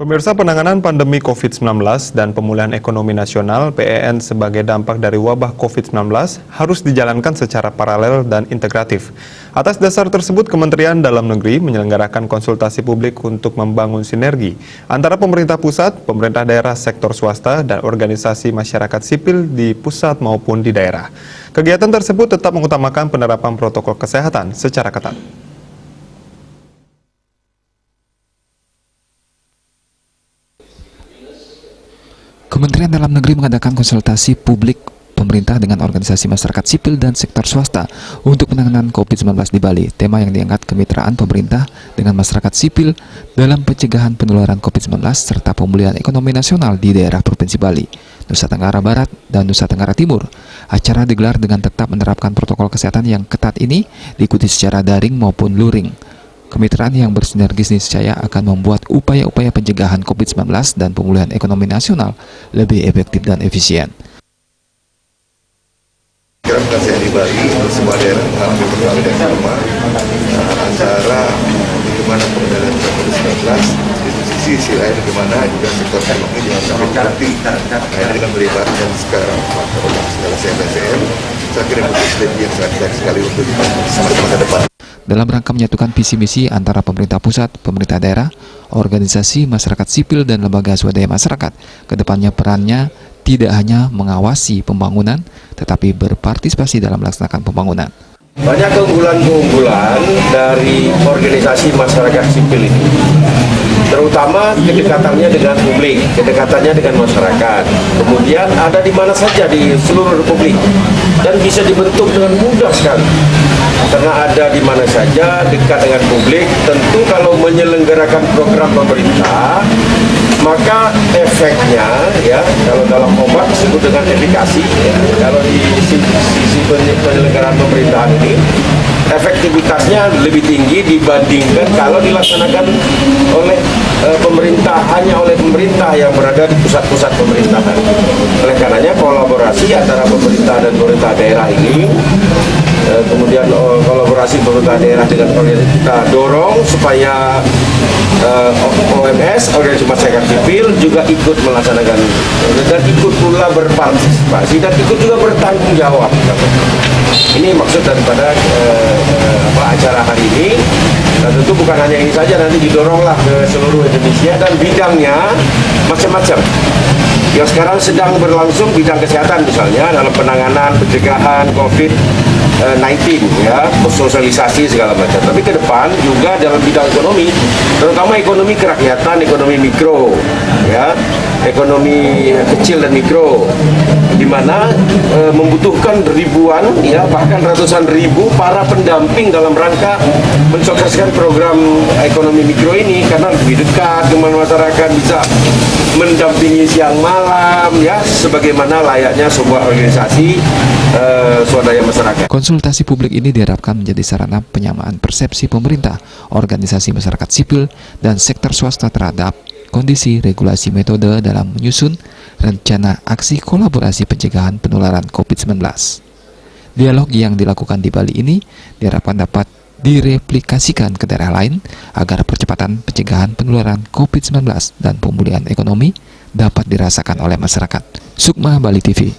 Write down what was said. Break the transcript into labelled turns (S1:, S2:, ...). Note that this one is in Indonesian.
S1: Pemirsa, penanganan pandemi COVID-19 dan pemulihan ekonomi nasional (PEN) sebagai dampak dari wabah COVID-19 harus dijalankan secara paralel dan integratif. Atas dasar tersebut, Kementerian Dalam Negeri menyelenggarakan konsultasi publik untuk membangun sinergi antara pemerintah pusat, pemerintah daerah, sektor swasta, dan organisasi masyarakat sipil di pusat maupun di daerah. Kegiatan tersebut tetap mengutamakan penerapan protokol kesehatan secara ketat.
S2: Kementerian Dalam Negeri mengadakan konsultasi publik pemerintah dengan organisasi masyarakat sipil dan sektor swasta untuk penanganan COVID-19 di Bali. Tema yang diangkat kemitraan pemerintah dengan masyarakat sipil dalam pencegahan penularan COVID-19 serta pemulihan ekonomi nasional di daerah Provinsi Bali, Nusa Tenggara Barat, dan Nusa Tenggara Timur. Acara digelar dengan tetap menerapkan protokol kesehatan yang ketat ini diikuti secara daring maupun luring. Kemitraan yang bersinergis niscaya akan membuat upaya-upaya pencegahan COVID-19 dan pemulihan ekonomi nasional lebih efektif dan efisien.
S3: Saya di Bali, semua daerah mengalami persoalan yang sama antara bagaimana pengendalian COVID-19, di sisi lain bagaimana juga sektor ekonomi jangan sampai berhenti. Ini dengan melibatkan sekarang segala CPSM, saya kira itu strategi yang sangat baik sekali untuk masa depan.
S2: Dalam rangka menyatukan visi misi antara pemerintah pusat, pemerintah daerah, organisasi masyarakat sipil, dan lembaga swadaya masyarakat, kedepannya perannya tidak hanya mengawasi pembangunan, tetapi berpartisipasi dalam melaksanakan pembangunan.
S4: Banyak keunggulan-keunggulan dari organisasi masyarakat sipil ini, terutama kedekatannya dengan publik, kedekatannya dengan masyarakat. Kemudian ada di mana saja di seluruh Republik dan bisa dibentuk dengan mudah sekali. Karena ada di mana saja, dekat dengan publik. Tentu kalau menyelenggarakan program pemerintah, maka efeknya, ya, kalau dalam obat disebut dengan efikasi, ya, kalau di sisi penyelenggaraan pemerintahan ini, efektivitasnya lebih tinggi dibandingkan kalau dilaksanakan oleh pemerintah, hanya oleh pemerintah yang berada di pusat-pusat pemerintahan. Oleh karenanya kolaborasi antara pemerintah dan pemerintah daerah ini, kemudian kolaborasi pemerintah daerah dengan pemerintah, kita dorong supaya OMS, organisasi masyarakat sipil, juga ikut melaksanakan dan ikut pula berpartisipasi dan ikut juga bertanggung jawab. Ini maksud daripada acara hari ini. Dan tentu bukan hanya ini saja, nanti didoronglah ke seluruh Indonesia dan bidangnya macam-macam. Yang sekarang sedang berlangsung bidang kesehatan misalnya dalam penanganan pencegahan COVID-19, ya, sosialisasi segala macam. Tapi ke depan juga dalam bidang ekonomi, terutama ekonomi kerakyatan, ekonomi mikro, ya, ekonomi kecil dan mikro, di mana membutuhkan ribuan, ya, bahkan ratusan ribu para pendamping dalam rangka mensukseskan program ekonomi mikro ini, karena lebih dekat dengan masyarakat, bisa mendampingi siang malam, ya, sebagaimana layaknya sebuah organisasi swadaya masyarakat.
S2: Konsultasi publik ini diharapkan menjadi sarana penyamaan persepsi pemerintah, organisasi masyarakat sipil, dan sektor swasta terhadap kondisi, regulasi, metode dalam menyusun rencana aksi kolaborasi pencegahan penularan COVID-19. Dialog yang dilakukan di Bali ini diharapkan dapat direplikasikan ke daerah lain agar percepatan pencegahan penularan COVID-19 dan pemulihan ekonomi dapat dirasakan oleh masyarakat. Sukma Bali TV.